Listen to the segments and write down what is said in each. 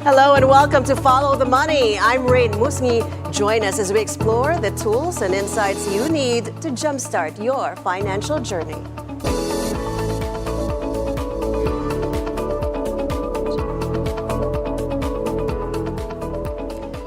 Hello and welcome to Follow the Money. I'm Raine Musñgi. Join us as we explore the tools and insights you need to jumpstart your financial journey.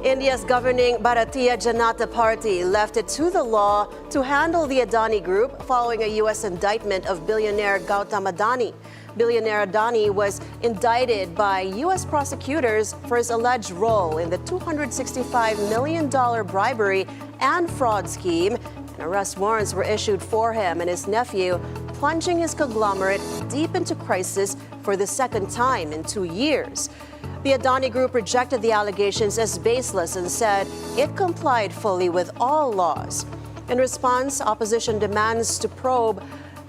India's governing Bharatiya Janata Party left it to the law to handle the Adani Group following a U.S. indictment of billionaire Gautam Adani. Billionaire Adani was indicted by U.S. prosecutors for his alleged role in the $265 million bribery and fraud scheme. And arrest warrants were issued for him and his nephew, plunging his conglomerate deep into crisis for the second time in 2 years. The Adani Group rejected the allegations as baseless and said it complied fully with all laws. In response, opposition demands to probe.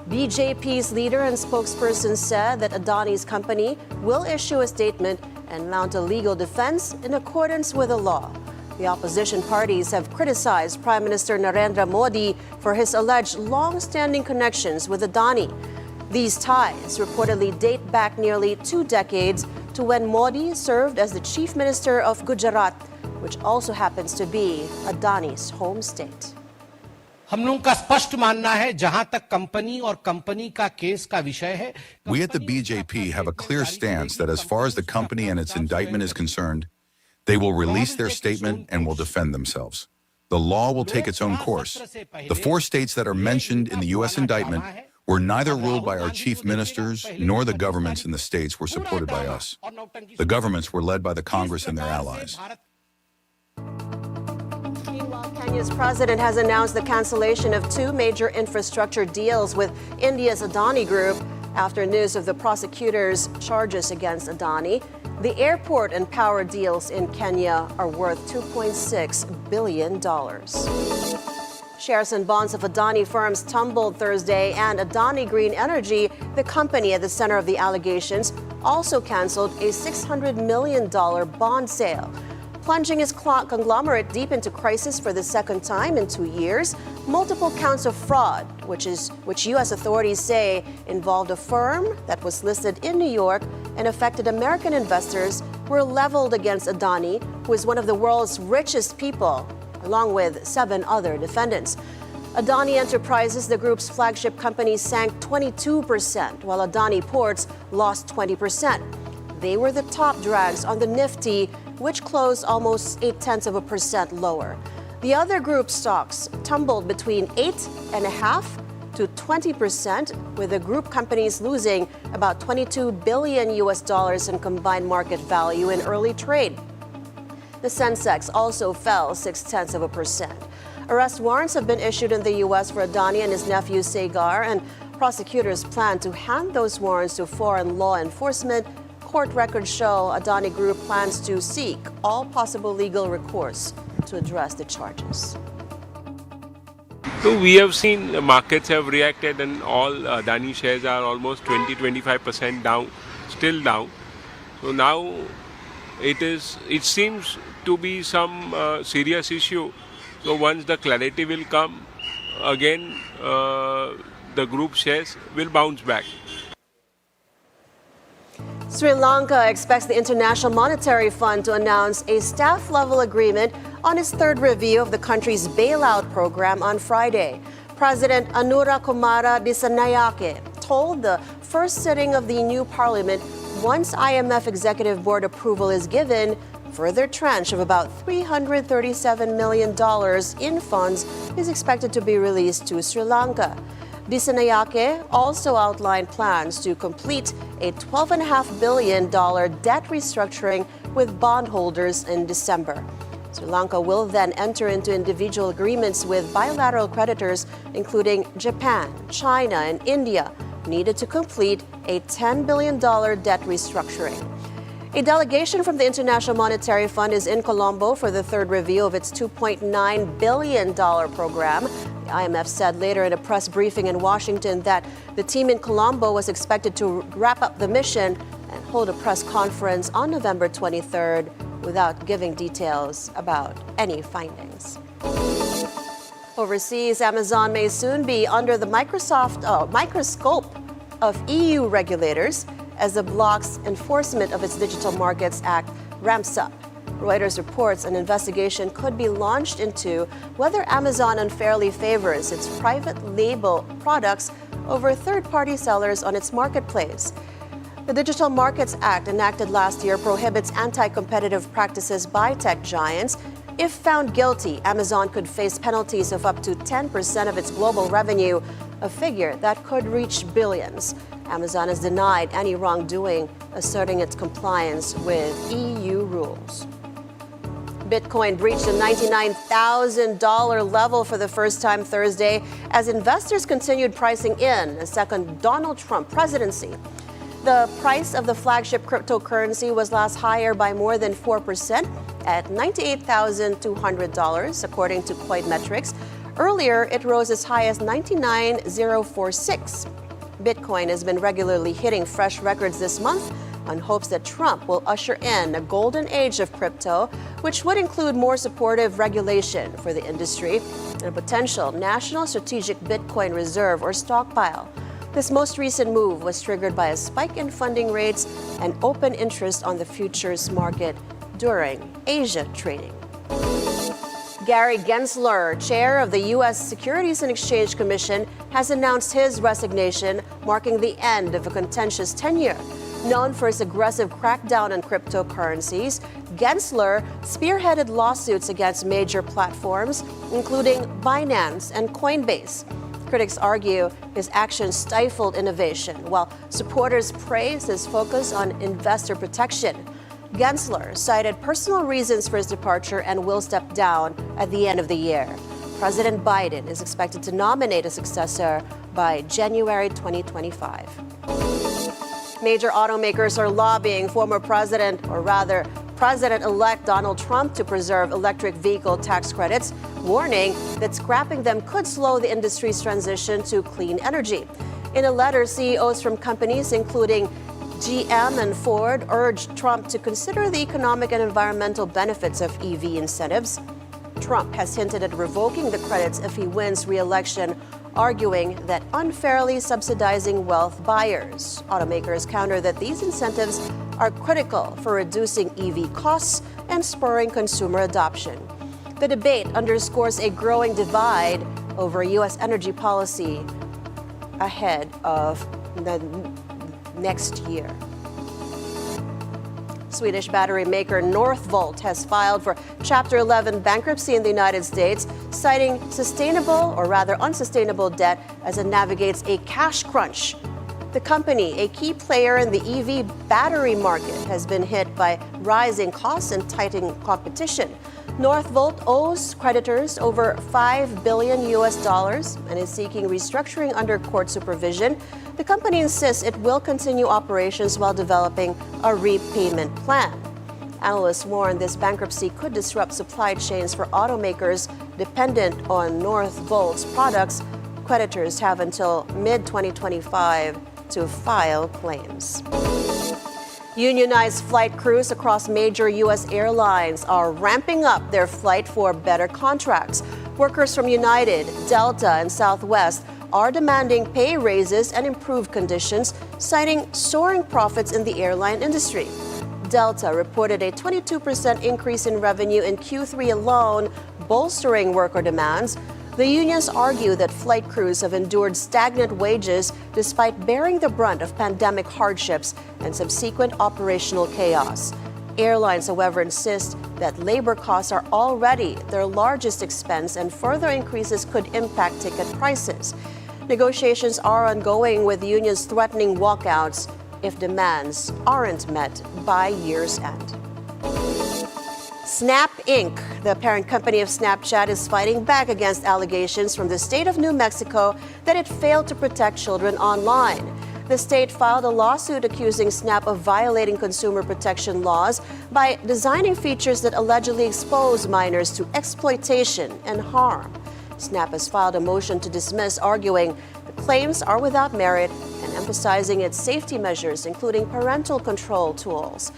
BJP's leader and spokesperson said that Adani's company will issue a statement and mount a legal defense in accordance with the law. The opposition parties have criticized Prime Minister Narendra Modi for his alleged long-standing connections with Adani. These ties reportedly date back nearly 2 decades to when Modi served as the Chief Minister of Gujarat, which also happens to be Adani's home state. हम लोगों का स्पष्ट मानना है जहां तक company और company का केस का विषय है. We at the BJP have a clear stance that as far as the company and its indictment is concerned, they will release their statement and will defend themselves. The law will take its own course. The 4 states that are mentioned in the U.S. indictment were neither ruled by our chief ministers nor the governments in the states were supported by us. The governments were led by the Congress and their allies. Kenya's president has announced the cancellation of 2 major infrastructure deals with India's Adani Group after news of the prosecutors' charges against Adani. The airport and power deals in Kenya are worth $2.6 billion. Shares and bonds of Adani firms tumbled Thursday, and Adani Green Energy, the company at the center of the allegations, also canceled a $600 million bond sale. Plunging his conglomerate deep into crisis for the second time in 2 years, multiple counts of fraud, which U.S. authorities say involved a firm that was listed in New York and affected American investors, were leveled against Adani, who is one of the world's richest people, along with 7 other defendants. Adani Enterprises, the group's flagship company, sank 22%, while Adani Ports lost 20%. They were the top drags on the Nifty, which closed almost 0.8% lower. The other group stocks tumbled between 8.5% to 20%, with the group companies losing about $22 billion in combined market value in early trade. The Sensex also fell 0.6%. Arrest warrants have been issued in the U.S. for Adani and his nephew Sagar, and prosecutors plan to hand those warrants to foreign law enforcement. Court records show Adani Group plans to seek all possible legal recourse to address the charges. So we have seen the markets have reacted, and all Adani shares are almost 20-25% down, still down. So now it seems to be some serious issue. So once the clarity will come, again the group shares will bounce back. Sri Lanka expects the International Monetary Fund to announce a staff-level agreement on its 3rd review of the country's bailout program on Friday. President Anura Kumara Dissanayake told the first sitting of the new parliament once IMF Executive Board approval is given, further tranche of about $337 million in funds is expected to be released to Sri Lanka. Dissanayake also outlined plans to complete a $12.5 billion debt restructuring with bondholders in December. Sri Lanka will then enter into individual agreements with bilateral creditors, including Japan, China, and India, needed to complete a $10 billion debt restructuring. A delegation from the International Monetary Fund is in Colombo for the 3rd review of its $2.9 billion program. The IMF said later in a press briefing in Washington that the team in Colombo was expected to wrap up the mission and hold a press conference on November 23rd without giving details about any findings. Overseas, Amazon may soon be under the microscope of EU regulators as it blocks enforcement of its Digital Markets Act ramps up. Reuters reports an investigation could be launched into whether Amazon unfairly favors its private label products over third-party sellers on its marketplace. The Digital Markets Act, enacted last year, prohibits anti-competitive practices by tech giants. If found guilty, Amazon could face penalties of up to 10% of its global revenue, a figure that could reach billions. Amazon has denied any wrongdoing, asserting its compliance with EU rules. Bitcoin breached the $99,000 level for the first time Thursday as investors continued pricing in a second Donald Trump presidency. The price of the flagship cryptocurrency was last higher by more than 4% at $98,200, according to Coinmetrics. Earlier, it rose as high as $99,046. Bitcoin has been regularly hitting fresh records this month on hopes that Trump will usher in a golden age of crypto, which would include more supportive regulation for the industry and a potential national strategic Bitcoin reserve or stockpile. This most recent move was triggered by a spike in funding rates and open interest on the futures market during Asia trading. Gary Gensler, chair of the U.S. Securities and Exchange Commission, has announced his resignation, marking the end of a contentious tenure. Known for his aggressive crackdown on cryptocurrencies, Gensler spearheaded lawsuits against major platforms, including Binance and Coinbase. Critics argue his actions stifled innovation, while supporters praise his focus on investor protection. Gensler cited personal reasons for his departure and will step down at the end of the year. President Biden is expected to nominate a successor by January 2025. Major automakers are lobbying former President-elect Donald Trump to preserve electric vehicle tax credits, warning that scrapping them could slow the industry's transition to clean energy. In a letter, CEOs from companies including GM and Ford urged Trump to consider the economic and environmental benefits of EV incentives. Trump has hinted at revoking the credits if he wins re-election, arguing that unfairly subsidizing wealth buyers. Automakers counter that these incentives are critical for reducing EV costs and spurring consumer adoption. The debate underscores a growing divide over U.S. energy policy ahead of the next year. Swedish battery maker Northvolt has filed for Chapter 11 bankruptcy in the United States, citing unsustainable debt as it navigates a cash crunch. The company, a key player in the EV battery market, has been hit by rising costs and tightening competition. Northvolt owes creditors over $5 billion and is seeking restructuring under court supervision. The company insists it will continue operations while developing a repayment plan. Analysts warn this bankruptcy could disrupt supply chains for automakers dependent on Northvolt's products. Creditors have until mid-2025 to file claims. Unionized flight crews across major U.S. airlines are ramping up their fight for better contracts. Workers from United, Delta, and Southwest are demanding pay raises and improved conditions, citing soaring profits in the airline industry. Delta reported a 22% increase in revenue in Q3 alone, bolstering worker demands. The unions argue that flight crews have endured stagnant wages despite bearing the brunt of pandemic hardships and subsequent operational chaos. Airlines, however, insist that labor costs are already their largest expense and further increases could impact ticket prices. Negotiations are ongoing, with unions threatening walkouts if demands aren't met by year's end. Snap Inc., the parent company of Snapchat, is fighting back against allegations from the state of New Mexico that it failed to protect children online. The state filed a lawsuit accusing Snap of violating consumer protection laws by designing features that allegedly expose minors to exploitation and harm. Snap has filed a motion to dismiss, arguing the claims are without merit and emphasizing its safety measures, including parental control tools.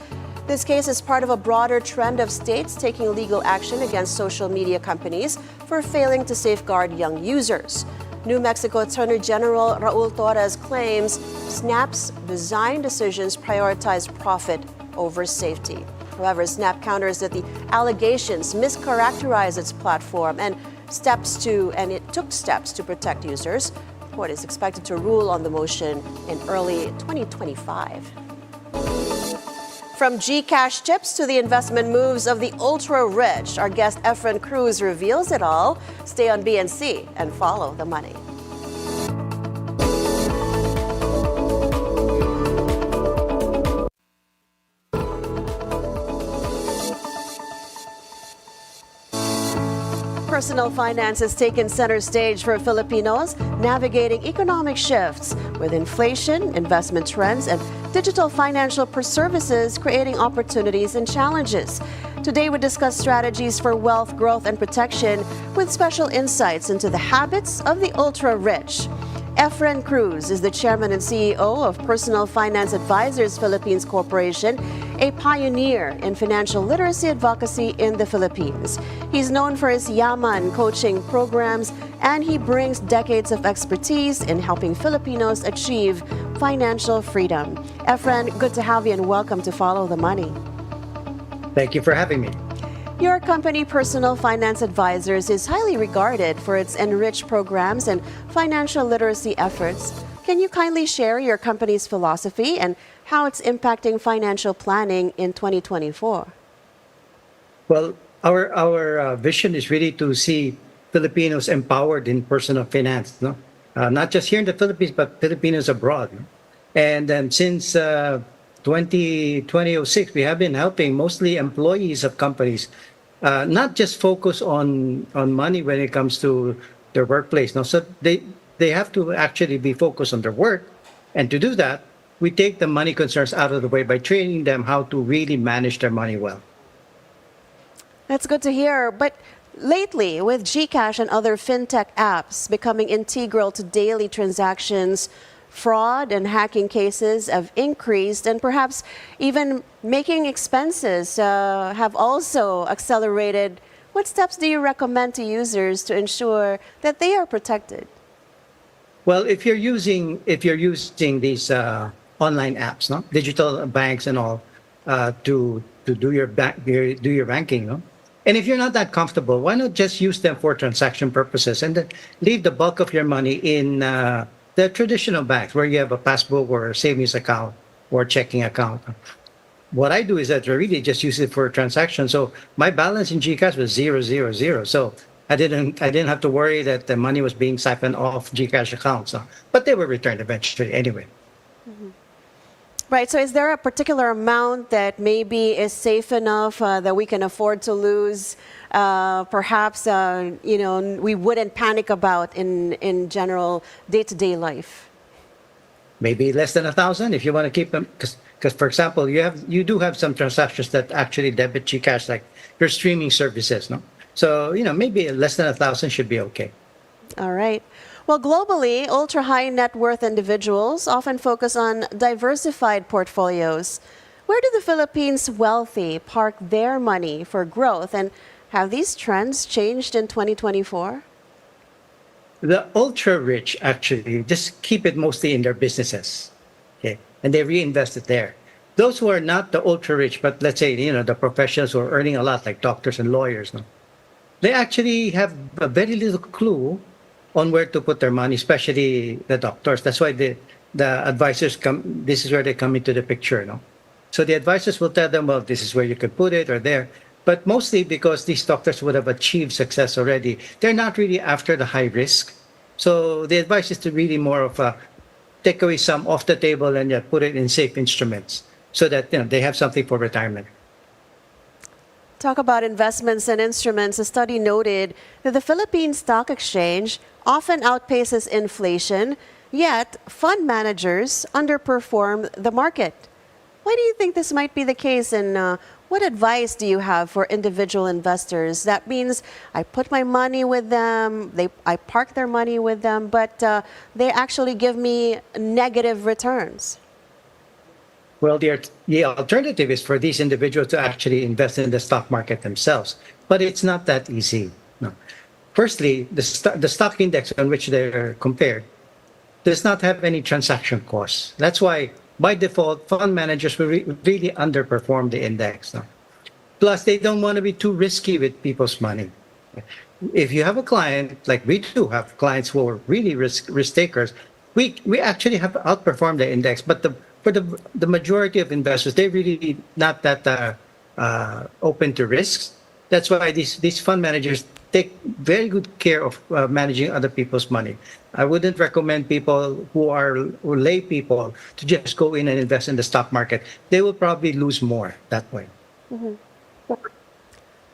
This case is part of a broader trend of states taking legal action against social media companies for failing to safeguard young users. New Mexico Attorney General Raul Torres claims Snap's design decisions prioritize profit over safety. However, Snap counters that the allegations mischaracterize its platform and it took steps to protect users. The court is expected to rule on the motion in early 2025. From Gcash tips to the investment moves of the ultra-rich, our guest Efren Cruz reveals it all. Stay on BNC and follow the money. Personal finance has taken center stage for Filipinos, navigating economic shifts with inflation, investment trends, and digital financial services creating opportunities and challenges. Today, we discuss strategies for wealth growth and protection with special insights into the habits of the ultra-rich. Efren Cruz is the chairman and CEO of Personal Finance Advisors Philippines Corporation, a pioneer in financial literacy advocacy in the Philippines. He's known for his Yaman coaching programs, and he brings decades of expertise in helping Filipinos achieve financial freedom. Efren, good to have you and welcome to Follow the Money. Thank you for having me. Your company, Personal Finance Advisors, is highly regarded for its enriched programs and financial literacy efforts. Can you kindly share your company's philosophy and how it's impacting financial planning in 2024? Well, our vision is really to see Filipinos empowered in personal finance, no? Not just here in the Philippines, but Filipinos abroad. No? And since 2006, we have been helping mostly employees of companies not just focus on money when it comes to their workplace. No? So they have to actually be focused on their work. And to do that, we take the money concerns out of the way by training them how to really manage their money well. That's good to hear. But lately, with Gcash and other fintech apps becoming integral to daily transactions, fraud and hacking cases have increased, and perhaps even making expenses have also accelerated. What steps do you recommend to users to ensure that they are protected? Well, if you're using these online apps, no, digital banks and all, to do your banking, no, and if you're not that comfortable, why not just use them for transaction purposes and then leave the bulk of your money in the traditional banks where you have a passbook or a savings account or checking account. What I do is that I really just use it for transactions. So my balance in Gcash was 000. So I didn't have to worry that the money was being siphoned off Gcash accounts. But they were returned eventually anyway. Mm-hmm. Right. So is there a particular amount that maybe is safe enough that we can afford to lose? Perhaps, we wouldn't panic about in general day-to-day life? Maybe less than 1,000 if you want to keep them. Because, for example, you do have some transactions that actually debit Gcash, like your streaming services, no? So, maybe less than 1,000 should be okay. All right. Well, globally, ultra-high net worth individuals often focus on diversified portfolios. Where do the Philippines wealthy park their money for growth, and have these trends changed in 2024? The ultra-rich actually just keep it mostly in their businesses, okay, and they reinvest it there. Those who are not the ultra-rich, but let's say, the professionals who are earning a lot, like doctors and lawyers, no, they actually have a very little clue on where to put their money, especially the doctors. That's why the advisors come. This is where they come into the picture, no? So the advisors will tell them, well, this is where you could put it or there. But mostly because these doctors would have achieved success already, they're not really after the high risk. So the advice is to really more of take away some off the table and put it in safe instruments so that they have something for retirement. Talk about investments and instruments. A study noted that the Philippine Stock Exchange often outpaces inflation, yet fund managers underperform the market. Why do you think this might be the case, and what advice do you have for individual investors? That means I put my money with them, I park their money with them, but they actually give me negative returns. Well, the alternative is for these individuals to actually invest in the stock market themselves. But it's not that easy. No. Firstly, the stock index on which they're compared does not have any transaction costs. That's why, by default, fund managers will really underperform the index. No? Plus, they don't want to be too risky with people's money. If you have a client, like we do have clients who are really risk takers, we actually have outperformed the index. But for the majority of investors, they're really not that open to risks. That's why these fund managers take very good care of managing other people's money. I wouldn't recommend people who are lay people to just go in and invest in the stock market. They will probably lose more that way. Mm-hmm.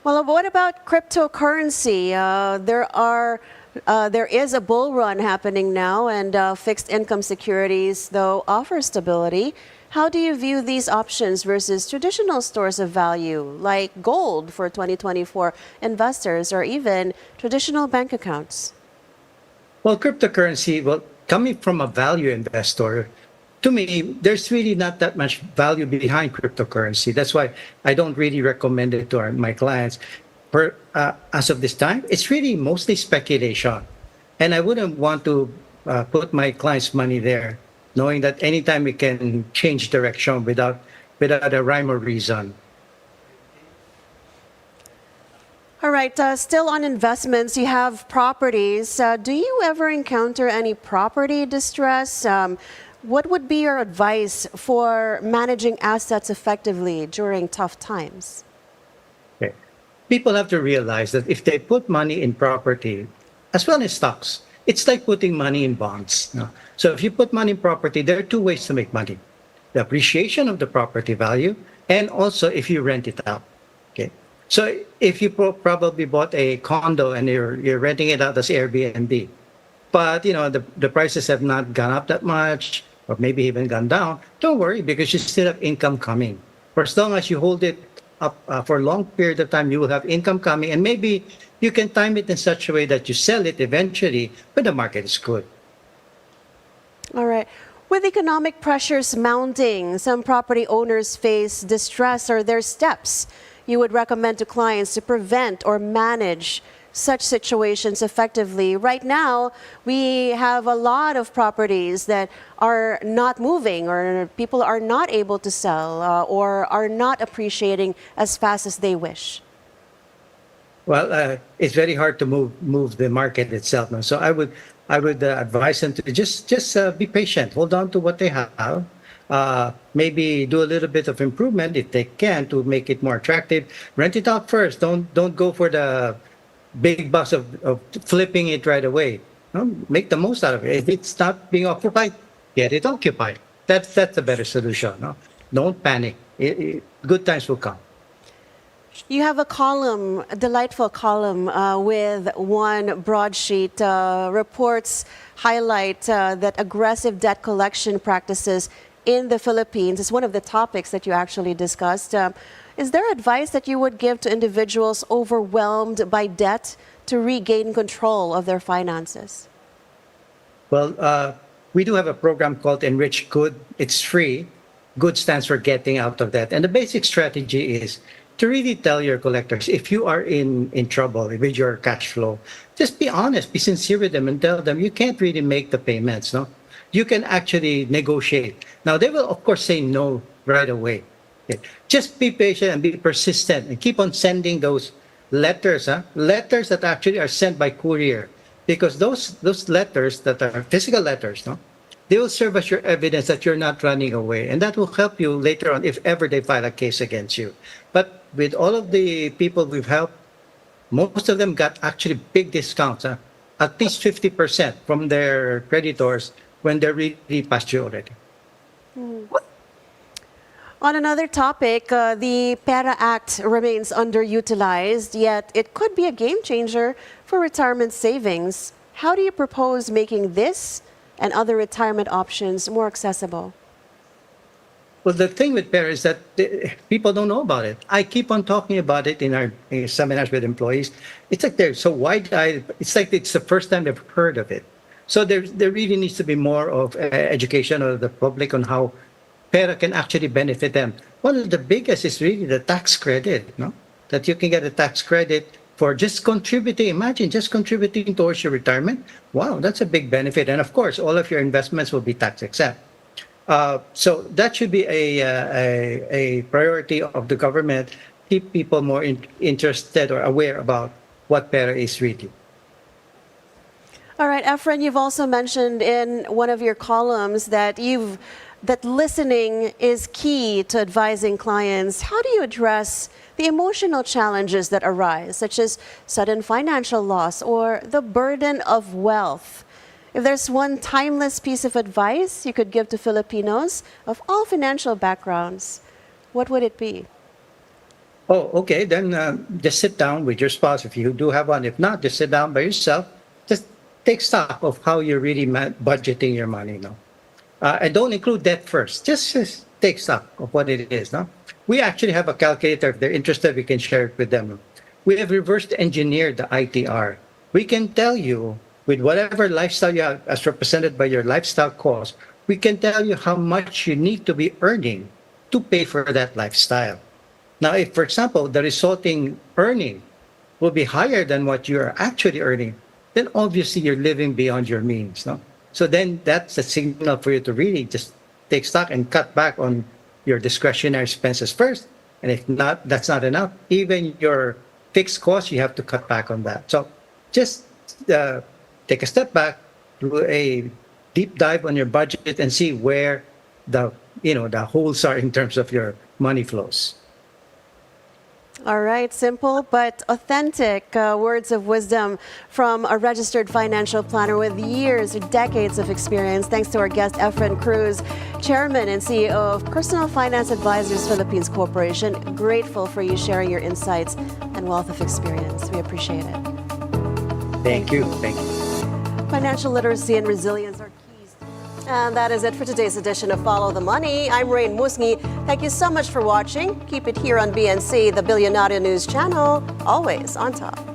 Well, what about cryptocurrency? There is a bull run happening now, and fixed income securities, though, offer stability. How do you view these options versus traditional stores of value like gold for 2024 investors or even traditional bank accounts? Well, cryptocurrency, well, coming from a value investor, to me, there's really not that much value behind cryptocurrency. That's why I don't really recommend it to my clients. As of this time, it's really mostly speculation. And I wouldn't want to put my clients' money there, knowing that anytime it can change direction without a rhyme or reason. All right, still on investments, you have properties. Do you ever encounter any property distress? What would be your advice for managing assets effectively during tough times? Okay. People have to realize that if they put money in property, as well as stocks, it's like putting money in bonds. No? So if you put money in property, there are two ways to make money: the appreciation of the property value, and also if you rent it out. Okay. So if you probably bought a condo and you're renting it out as Airbnb, but the prices have not gone up that much, or maybe even gone down, don't worry, because you still have income coming. For as long as you hold it up for a long period of time, you will have income coming, and maybe you can time it in such a way that you sell it eventually when the market is good. All right. With economic pressures mounting, some property owners face distress. Are there steps you would recommend to clients to prevent or manage such situations effectively? Right now, we have a lot of properties that are not moving, or people are not able to sell, or are not appreciating as fast as they wish. Well, it's very hard to move the market itself. No? So I would advise them to just be patient, hold on to what they have. Maybe do a little bit of improvement if they can to make it more attractive. Rent it out first. Don't go for the big bucks of flipping it right away. No? Make the most out of it. If it's not being occupied, get it occupied. That's a better solution. No? Don't panic. Good times will come. You have a column, a delightful column with one broadsheet. Reports highlight that aggressive debt collection practices in the Philippines is one of the topics that you actually discussed. Is there advice that you would give to individuals overwhelmed by debt to regain control of their finances? Well, we do have a program called Enrich Good. It's free. Good stands for getting out of debt. And the basic strategy is to really tell your collectors, if you are in trouble with your cash flow, just be honest, be sincere with them and tell them you can't really make the payments. No, you can actually negotiate. Now, they will, of course, say no right away. Okay. Just be patient and be persistent and keep on sending those letters, letters that actually are sent by courier, because those letters that are physical letters, no, they will serve as your evidence that you're not running away, and that will help you later on if ever they file a case against you. But with all of the people we've helped, most of them got actually big discounts, at least 50% from their creditors when they're really past due already. On another topic, the PERA Act remains underutilized, yet it could be a game changer for retirement savings. How do you propose making this and other retirement options more accessible? Well, the thing with PERA is that people don't know about it. I keep on talking about it in our seminars with employees. It's like they're so wide-eyed. It's like it's the first time they've heard of it. So there really needs to be more of education of the public on how PERA can actually benefit them. One of the biggest is really the tax credit, no? That you can get a tax credit for just contributing. Imagine just contributing towards your retirement. Wow, that's a big benefit. And of course, all of your investments will be tax exempt. So that should be a priority of the government. keep people more interested or aware about what pera is really. All right, Efren, you've also mentioned in one of your columns that listening is key to advising clients. How do you address the emotional challenges that arise, such as sudden financial loss or the burden of wealth? If there's one timeless piece of advice you could give to Filipinos of all financial backgrounds, what would it be? Oh, okay. Then just sit down with your spouse if you do have one. If not, just sit down by yourself. Just take stock of how you're really budgeting your money. No, and don't include debt first. Just take stock of what it is. No, we actually have a calculator. If they're interested, we can share it with them. We have reversed engineered the ITR. We can tell you with whatever lifestyle you have, as represented by your lifestyle cost, we can tell you how much you need to be earning to pay for that lifestyle. Now, if, for example, the resulting earning will be higher than what you are actually earning, then obviously you're living beyond your means. No? So then that's a signal for you to really just take stock and cut back on your discretionary expenses first. And if not, that's not enough. Even your fixed costs, you have to cut back on that. So just take a step back, do a deep dive on your budget and see where the holes are in terms of your money flows. All right, simple but authentic words of wisdom from a registered financial planner with years or decades of experience. Thanks to our guest, Efren Cruz, Chairman and CEO of Personal Finance Advisors Philippines Corporation. Grateful for you sharing your insights and wealth of experience. We appreciate it. Thank you. Thank you. Financial literacy and resilience are keys. And that is it for today's edition of Follow the Money. I'm Raine Musñgi. Thank you so much for watching. Keep it here on BNC, the Bilyonaryo News Channel, always on top.